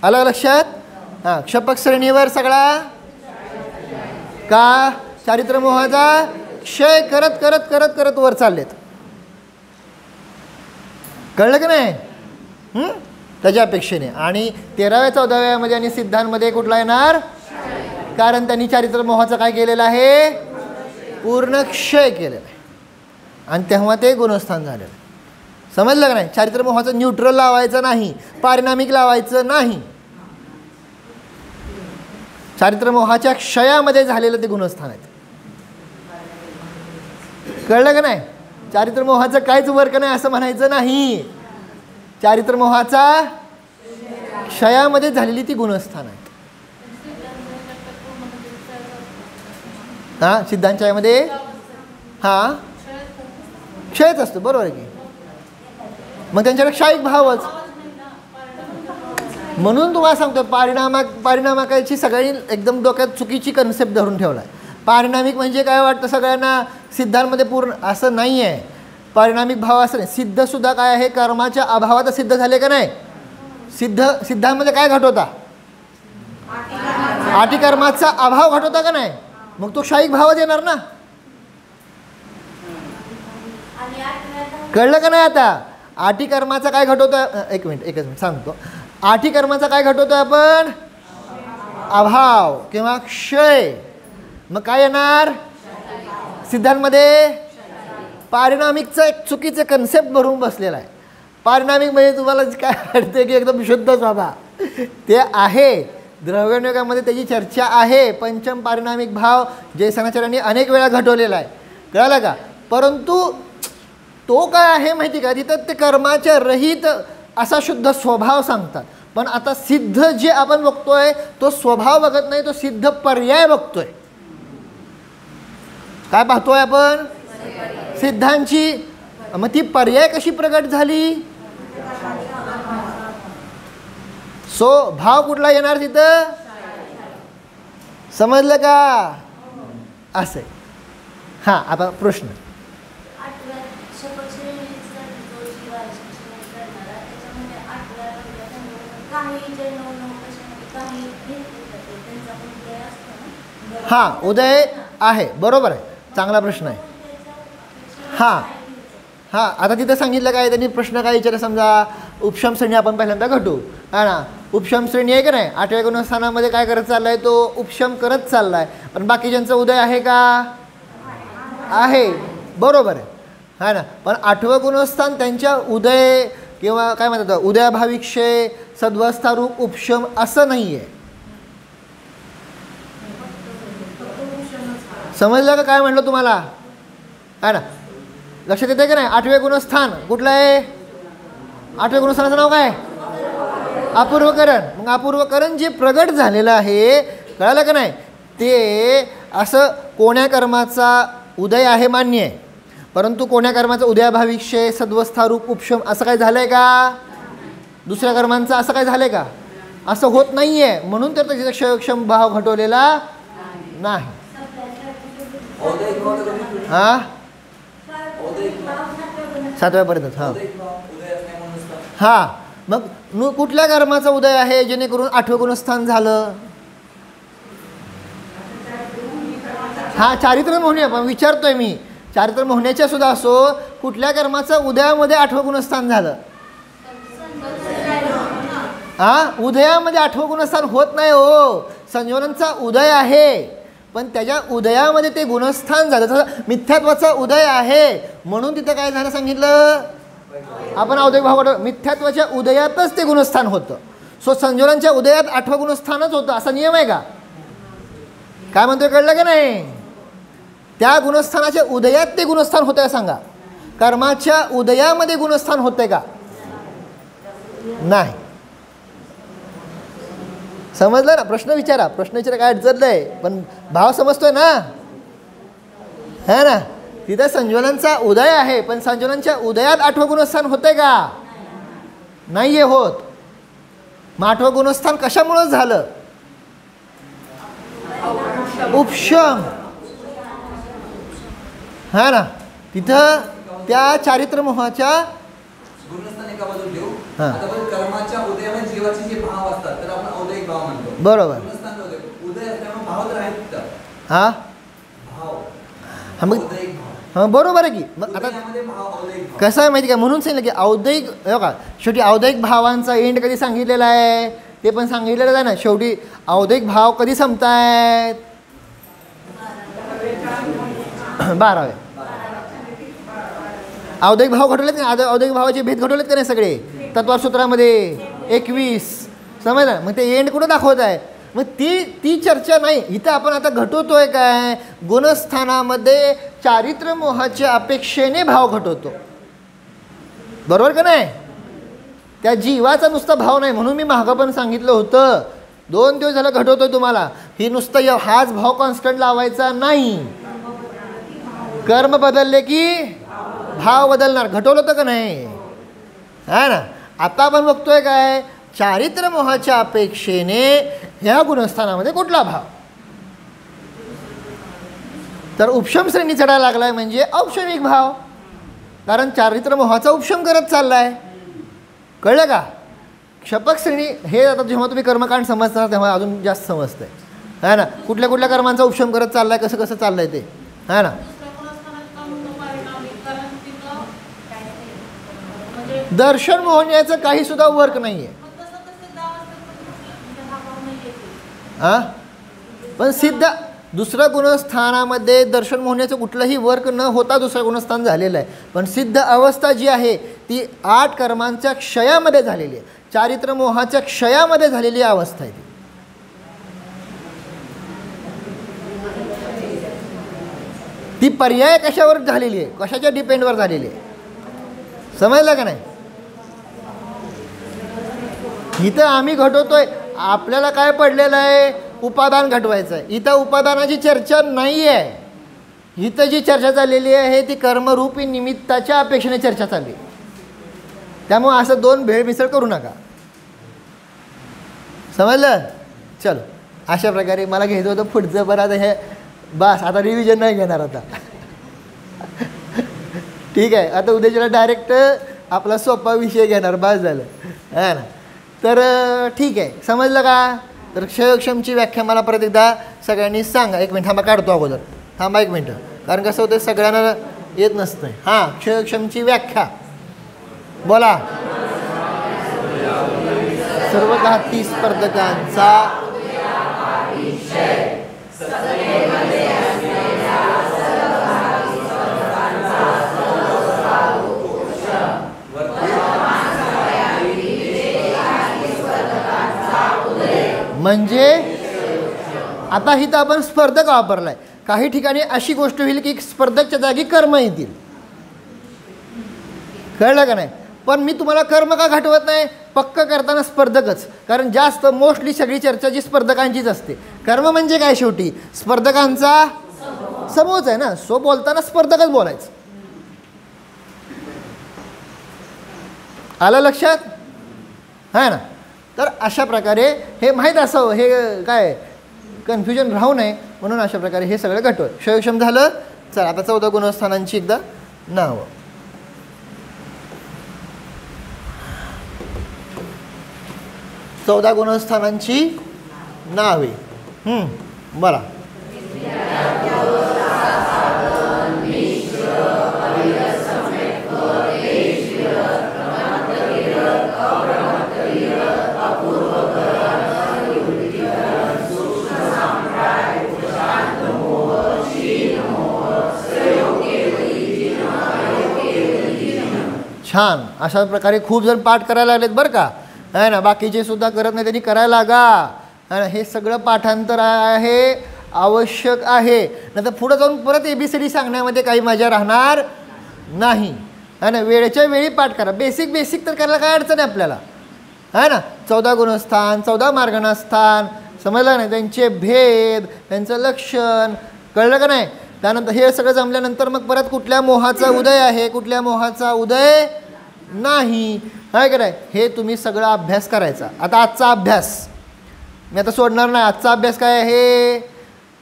आलं लक्षात? हां, क्षपक श्रेणीवर सगळा का चारित्र मोहाचा क्षय करत करत करत करत वर चाललेत. कळलं का नाही? त्याच्या अपेक्षेने. आणि 13व्या 14व्यामध्ये आणि सिद्धांमध्ये कुठला येणार? कारण त्यांनी चारित्र मोहाचं काय केलेलं आहे? पूर्ण क्षय केलेलं आहे आणि तेव्हा ते गुणस्थान झालेलं आहे. समजलं का नाही? चारित्र मोहाचं न्यूट्रल लावायचं नाही, पारिणामिक लावायचं नाही. चारित्र मोहाच्या क्षयामध्ये झालेलं ते गुणस्थान आहेत. कळलं का नाही? चारित्र मोहाचं काहीच वर्क नाही असं म्हणायचं नाही. चारित्र मोहाचा क्षयामध्ये झालेली ती गुणस्थान आहेत. हां, सिद्धांच्या यामध्ये हां क्षयच असतो, बरोबर आहे की? मग त्यांच्याकडे क्षयिक भावच. म्हणून तुम्हाला सांगतो पारिणामिकाची सगळ्यांनी एकदम डोक्यात चुकीची कन्सेप्ट धरून ठेवला आहे. पारिणामिक म्हणजे काय वाटतं सगळ्यांना? सिद्धांमध्ये पूर्ण असं नाही आहे. पारिणामिक भाव असं नाही. सिद्धसुद्धा काय आहे? कर्माच्या अभावात सिद्ध झाले का नाही? सिद्धांमध्ये काय घटवता? आटी कर्माचा अभाव घटवता का नाही? मग तो क्षयिक भावच येणार ना. कळलं का नाही? आता आटी कर्माचा काय घटवतो? एकच मिनिट सांगतो. आठी कर्माचा काय घटवतो आपण? अभाव किंवा क्षय. मग काय येणार? सिद्धांमध्ये पारिणामिकचं एक चुकीचं कन्सेप्ट भरून बसलेला आहे. पारिणामिक म्हणजे तुम्हाला काय वाटते की एकदम शुद्ध स्वभाव ते आहे. द्रव्यनियोगामध्ये त्याची चर्चा आहे. पंचम पारिणामिक भाव जयसेनाचार्यांनी अनेक वेळा घटवलेला आहे. कळलं का? परंतु तो काय आहे माहिती का? तिथं ते कर्माच्या रहित असा शुद्ध स्वभाव सांगतात. पण आता सिद्ध जे आपण बघतोय तो स्वभाव बघत नाही, तो सिद्ध पर्याय बघतोय. काय पाहतोय आपण? सिद्धांची. मग ती पर्याय कशी प्रगट झाली? सो भाव कुठला येणार तिथं? समजलं का? असं. हां, आता प्रश्न. हां, उदय आहे, बरोबर आहे, चांगला प्रश्न आहे. हां हां, आता तिथं सांगितलं काय, त्यांनी प्रश्न काय विचारला, समजा उपशम श्रेणी आपण पहिल्यांदा घटू, हा ना. उपशम श्रेणी आहे की नाही, 8व्या गुणस्थानामध्ये काय करत चालला आहे, तो उपशम करत चालला आहे. पण बाकीच्यांचा उदय आहे का, आहे, बरोबर आहे, हा ना. पण 8वं गुणस्थान त्यांच्या उदय किंवा काय म्हणतात उदयाभावी क्षय सद्वस्थारूप उपशम असं नाही आहे. समजलं का काय म्हटलं तुम्हाला, हा ना. लक्षात येते का नाही, 8वे गुणस्थान कुठलं आहे, 8व्या गुणस्थानाचं नाव काय, अपूर्वकरण. मग अपूर्वकरण जे प्रगट झालेलं आहे, कळालं का नाही, ते असं कोण्या कर्माचा उदय आहे मान्य आहे, परंतु कोण्या कर्माचा उदयाभावी क्षय सद्वस्थारूप उपशम असं काय झालंय का, दुसऱ्या कर्मांचं असं काय झालंय का, असं होत नाही आहे. म्हणून तर त्याचा क्षयक्षम भाव घटवलेला नाही. हां, 7व्यापर्यंत. हां हां, मग कुठल्या कर्माचा उदय आहे जेणेकरून 8वं गुणस्थान झालं. हां, चारित्र मोहनी आपण विचारतोय मी, चारित्र मोहण्याच्या सुद्धा असो, कुठल्या कर्माचा उदयामध्ये 8वं गुणस्थान झालं. हां, उदयामध्ये 8वं गुणस्थान होत नाही हो, संजीवनांचा उदय आहे पण त्याच्या उदयामध्ये ते गुणस्थान झालं. तसं मिथ्यात्वाचा उदय आहे म्हणून तिथं काय झालं सांगितलं आपण, औद्योगिक भाव मिथ्यात्वाच्या उदयातच ते गुणस्थान होतं. सो संजीवनांच्या उदयात 8वं गुणस्थानच होतं असा नियम आहे का, काय म्हणतोय कळलं का नाही. त्या गुणस्थानाच्या उदयात ते गुणस्थान होतं आहे सांगा, कर्माच्या उदयामध्ये गुणस्थान होतंय का, नाही. समजलं ना, प्रश्न विचारा, प्रश्न विचारा, काय अडचण आहे पण भाव समजतोय ना, है ना. तिथं संजीवनांचा उदय आहे पण संजीवनांच्या उदयात 8वं गुणस्थान होतंय का, नाहीये होत. मग 8वं गुणस्थान कशामुळे झालं, उपशम, हा ना. तिथं त्या चारित्र मोहाच्या कर्माच्या उदयामध्ये जीवाचे जे भाव असतात तर आपण औद्योगिक भाव म्हणतो, बरोबर. उदय असल्यामुळे भाव तर आहेत. हा भाव, मग हां बरोबर आहे की. मग आता कसं आहे माहिती का, म्हणून सांगितलं की औद्योगिक का शेवटी औद्योगिक भावांचा एंड कधी सांगितलेला आहे ते पण सांगितलेलं आहे ना. शेवटी औद्योगिक भाव कधी संपतायत, 12वे. औद्योगिक भाव घडवलेत का, औद्योगिक भावाचे भेद घडवलेत का नाही सगळे तत्वसूत्रामध्ये 21, समजलं. मग ते एंड कुठं दाखवत आहे, मग ती चर्चा नाही इथं. आपण आता घटवतोय काय, गुणस्थानामध्ये चारित्र मोहाच्या अपेक्षेने भाव घटवतो, बरोबर का नाही. त्या जीवाचा नुसता भाव नाही, म्हणून मी मागं पण सांगितलं होतं 2 दिवस झालं घटवतोय तुम्हाला, ही नुसतं हाच भाव कॉन्स्टंट लावायचा नाही, कर्म बदलले की भाव बदलणार. घटवलं होतं का नाही, है ना. आता आपण बघतोय काय, चारित्र मोहाच्या अपेक्षेने ह्या गुणस्थानामध्ये कुठला भाव, तर उपशम श्रेणी चढायला लागलाय म्हणजे औपशमिक भाव, कारण चारित्र मोहाचा उपशम करत चाललाय. कळलं का. क्षपक श्रेणी हे आता जेव्हा तुम्ही कर्मकांड समजता तेव्हा अजून जास्त समजतंय, है ना. कुठल्या कुठल्या कर्मांचा उपशम करत चाललाय, कसं कसं चाललंय ते, है ना. दर्शन मोहण्याचं काही सुद्धा वर्क नाहीये. हा, पण सिद्ध दुसऱ्या गुणस्थानामध्ये दर्शन मोहण्याचं कुठलंही वर्क न होता दुसरं गुणस्थान झालेलं आहे. पण सिद्ध अवस्था जी आहे ती 8 कर्मांच्या क्षयामध्ये झालेली आहे, चारित्र मोहाच्या क्षयामध्ये झालेली अवस्था आहे ती पर्याय कशावर झालेली आहे, कशाच्या डिपेंडवर झालेली आहे, समजलं का नाही. इथं आम्ही घटवतोय, आपल्याला काय पडलेलं आहे, उपादान घटवायचं आहे. इथं उपादानाची चर्चा नाही आहे, इथं जी चर्चा चाललेली आहे ती कर्मरूपी निमित्ताच्या अपेक्षेने चर्चा चालली. त्यामुळे असं 2 भेळमिसळ करू नका, समजलं. चलो, अशा प्रकारे मला घ्यायचं होतं पुढचं, बरं आता हे बस, आता रिव्हिजन नाही घेणार आता. ठीक आहे, आता उद्याच्याला डायरेक्ट आपला सोपा विषय घेणार, बस झालं, है ना. तर ठीक आहे, समजलं का. तर क्षयक्षमची व्याख्या मला परत एकदा सगळ्यांनी सांगा. 1 मिनिट थांबा, काढतो अगोदर, थांबा 1 मिनिट, कारण कसं होतं सगळ्यांना येत नसतं. हां, क्षयक्षमची व्याख्या बोला. सर्व घाती स्पर्धकांचा म्हणजे आता इथं आपण स्पर्धक वापरलाय. काही ठिकाणी अशी गोष्ट होईल की स्पर्धकच्या जागी कर्म येतील. कळलं का नाही? पण मी तुम्हाला कर्म का घटवत नाही? पक्क करताना स्पर्धकच. कारण जास्त मोस्टली सगळी चर्चा जी स्पर्धकांचीच असते. कर्म म्हणजे काय? शेवटी स्पर्धकांचा समूहच आहे ना. सो बोलताना स्पर्धकच बोलायचं. आलं लक्षात? आहे ना. तर अशा प्रकारे हे माहीत असावं, हे काय कन्फ्युजन राहू नये म्हणून अशा प्रकारे हे सगळं घटवत. क्षयक्षम झालं. चला आता 14 गुणस्थानांची एकदा नावं. 14 गुणस्थानांची नावे बोला. छान. अशा प्रकारे खूप जण पाठ करायला लागलेत बरं का. आहे ना. बाकीचे सुद्धा करत नाही, त्यांनी करायला लागा. आहे ना. हे सगळं पाठांतर आहे, आवश्यक आहे. नाही तर पुढं जाऊन परत ABCD सांगण्यामध्ये काही मजा राहणार नाही. आहे ना. वेळेच्या वेळी पाठ करा. बेसिक तर करायला काय अडचण आहे आपल्याला. आहे ना. 14 गुणस्थान, 14 मार्गणस्थान समजलं नाही, त्यांचे भेद, त्यांचं लक्षण कळलं का नाही. त्यानंतर हे सगळं जमल्यानंतर मग परत कुठल्या मोहाचा उदय आहे, कुठल्या मोहाचा उदय नाही, काय कराय हे तुम्ही सगळा अभ्यास करायचा. आता आजचा अभ्यास मी आता सोडणार नाही. आजचा अभ्यास काय आहे?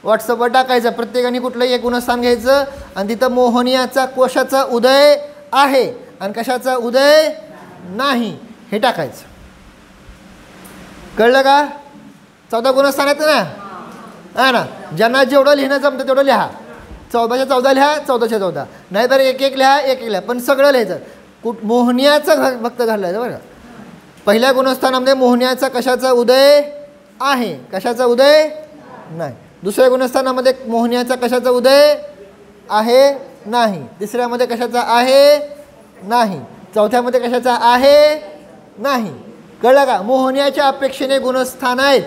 व्हॉट्सअपवर टाकायचा. प्रत्येकाने कुठलंही एक गुणस्थान घ्यायचं आणि तिथं मोहनीयाचा कोशाचा उदय आहे आणि कशाचा उदय नाही हे टाकायचं. कळलं का? 14 गुणस्थान आहेत ना. आहे ना. ज्यांना जेवढं लिहिणं जमतं तेवढं लिहा. 14च्या 14 लिहा, 14च्या 14. नाहीतर एक लिहा, एक लिहा. पण सगळं लिहायचं. मोहनीयाचं फक्त घालायचं बरं का. पहिल्या गुणस्थानामध्ये मोहनीयाचा कशाचा उदय आहे, कशाचा उदय नाही. दुसऱ्या गुणस्थानामध्ये मोहनीयाचा कशाचा उदय आहे नाही. तिसऱ्यामध्ये कशाचा आहे नाही. चौथ्यामध्ये कशाचा आहे नाही. कळलं का? मोहनीयाच्या अपेक्षेने गुणस्थान आहेत.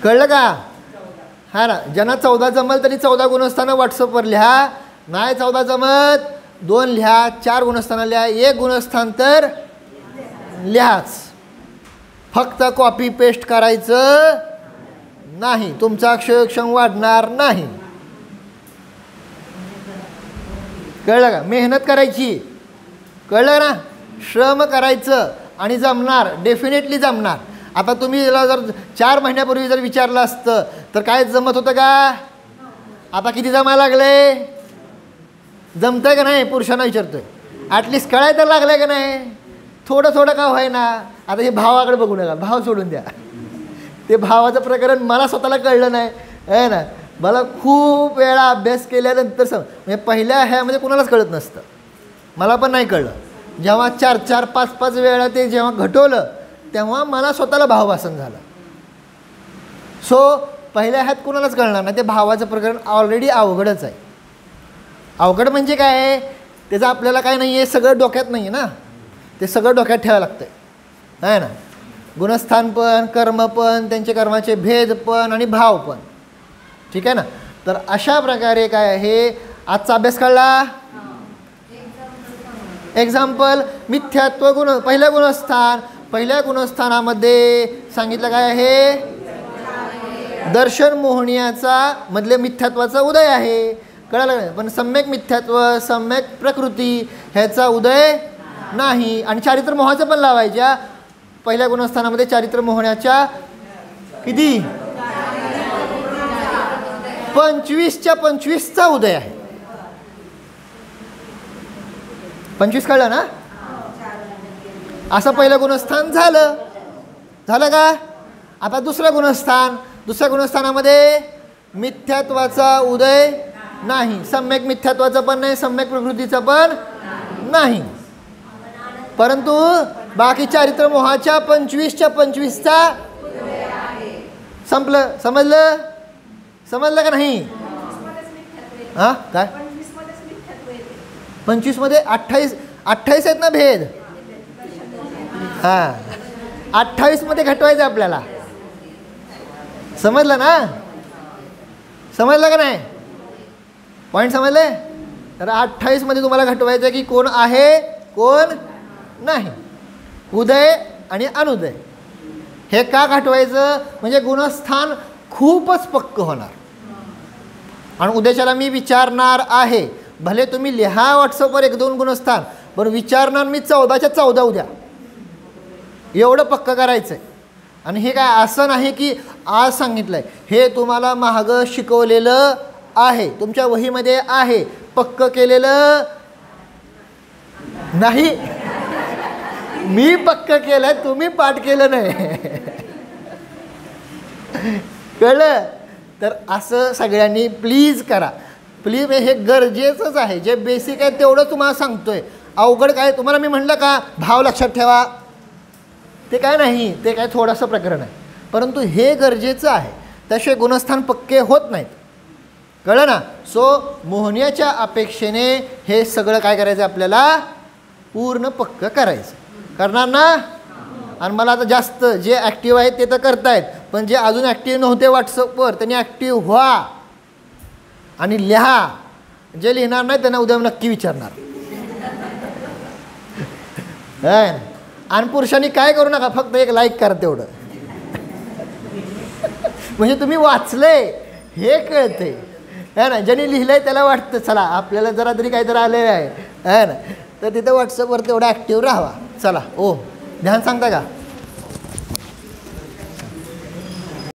कळलं का? हा ना. ज्यांना 14 जमल तरी 14 गुणस्थानं व्हॉट्सअपवर लिहा. नाही 14 जमत 2 लिहा, 4 गुणस्थानं लिहा, 1 गुणस्थान तर लिहाच. फक्त कॉपी पेस्ट करायचं नाही. तुमचा क्षयक्षम वाढणार नाही. कळलं का? मेहनत करायची. कळलं ना? श्रम करायचं आणि जमणार, डेफिनेटली जमणार. आता तुम्ही याला जर 4 महिन्यापूर्वी जर विचारलं असतं तर काय जमत होतं का? आता किती जमायला लागले? जमतंय का नाही? पुरुषांना विचारतोय. ॲटलिस्ट कळायला तर लागलंय का नाही? थोडं थोडं का व्हायना. आता हे भावाकडे बघू नका, भाव सोडून द्या. ते भावाचं प्रकरण मला स्वतःला कळलं नाही आहे ना. मला खूप वेळा अभ्यास केल्यानंतर म्हणजे पहिल्या ह्यामध्ये कुणालाच कळत नसतं. मला पण नाही कळलं. जेव्हा 4-4, 5-5 वेळा ते जेव्हा घटवलं तेव्हा मला स्वतःला भावभासन झालं. सो पहिल्या ह्यात कुणालाच कळणार नाही. ते भावाचं प्रकरण ऑलरेडी अवघडच आहे. अवघड म्हणजे काय आहे? त्याचं आपल्याला काय नाही आहे, सगळं डोक्यात नाही आहे ना. ते सगळं डोक्यात ठेवावं लागतं आहे ना. गुणस्थान पण, कर्म पण, त्यांचे कर्माचे भेद पण आणि भाव पण. ठीक आहे ना. तर अशा प्रकारे काय आहे आजचा अभ्यास कळला. एक्झाम्पल मिथ्यात्व गुण. पहिल्या गुणस्थानामध्ये सांगितलं काय आहे? दर्शन मोहनीयाचा मधले मिथ्यात्वाचा उदय आहे. कळलं नाही. पण सम्यक मिथ्यात्व, सम्यक प्रकृती ह्याचा उदय नाही. आणि चारित्र मोहाचं पण लावायच्या. पहिल्या गुणस्थानामध्ये चारित्र मोहण्याच्या किती? 25च्या 25चा उदय आहे. 25 कळलं ना? असं पहिलं गुणस्थान झालं का? आता दुसरं गुणस्थान. दुसऱ्या गुणस्थानामध्ये मिथ्यात्वाचा उदय नाही. सम्यक मिथ्यात्वाचं पण नाही, सम्यक प्रकृतीचं पण नाही. परंतु बाकी चारित्र मोहाच्या 25च्या 25चा संपलं. समजलं? समजलं का नाही? हां काय 25 मध्ये 28 आहेत ना भेद. हां 28 मध्ये घटवायचं आपल्याला. समजलं ना? समजलं का नाही? पॉईंट समजले? तर 28 मध्ये तुम्हाला घटवायचं की कोण आहे कोण नाही, उदय आणि अनुदय. हे का घटवायचं? म्हणजे गुणस्थान खूपच पक्क होणार. आणि उद्याच्याला मी विचारणार आहे, भले तुम्ही लिहा व्हॉट्सअपवर 1-2 गुणस्थान, पण विचारणार मी 14च्या 14 उद्या. एवढं पक्क करायचं आहे. आणि हे काय असं नाही की आज सांगितलं आहे, हे तुम्हाला मागं शिकवलेलं आहे, तुमच्या वहीमध्ये आहे, पक्क केलेलं नाही. मी पक्क केलं, तुम्ही पाठ केलं नाही. कळलं? तर असं सगळ्यांनी प्लीज करा. प्लीज, हे गरजेचंच आहे. जे बेसिक आहे तेवढं तुम्हाला सांगतोय. अवघड काय तुम्हाला मी म्हटलं का भाव लक्षात ठेवा, ते काय नाही, ते काय थोडंसं प्रकरण आहे. परंतु हे गरजेचं आहे, त्याशिवाय गुणस्थान पक्के होत नाहीत. कळलं ना? सो मोहनियाच्या अपेक्षेने हे सगळं काय करायचं आपल्याला पूर्ण पक्क करायचं. करणार ना? आणि मला आता जास्त जे ॲक्टिव्ह आहेत ते तर करतायत, पण जे अजून ॲक्टिव्ह नव्हते व्हॉट्सअपवर त्यांनी ॲक्टिव्ह व्हा आणि लिहा. जे लिहिणार नाही त्यांना उद्या नक्की विचारणार. आणि पुरुषांनी काय करू नका, फक्त एक लाईक करा तेवढं. म्हणजे तुम्ही वाचलंय हे कळते है ना. ज्यांनी लिहिलंय त्याला वाटतं चला आपल्याला जरा तरी काहीतरी आलेलं आहे ना, तर तिथं व्हॉट्सअपवर तेवढं ॲक्टिव्ह राहावा. चला. ओ ध्यान सांगता का?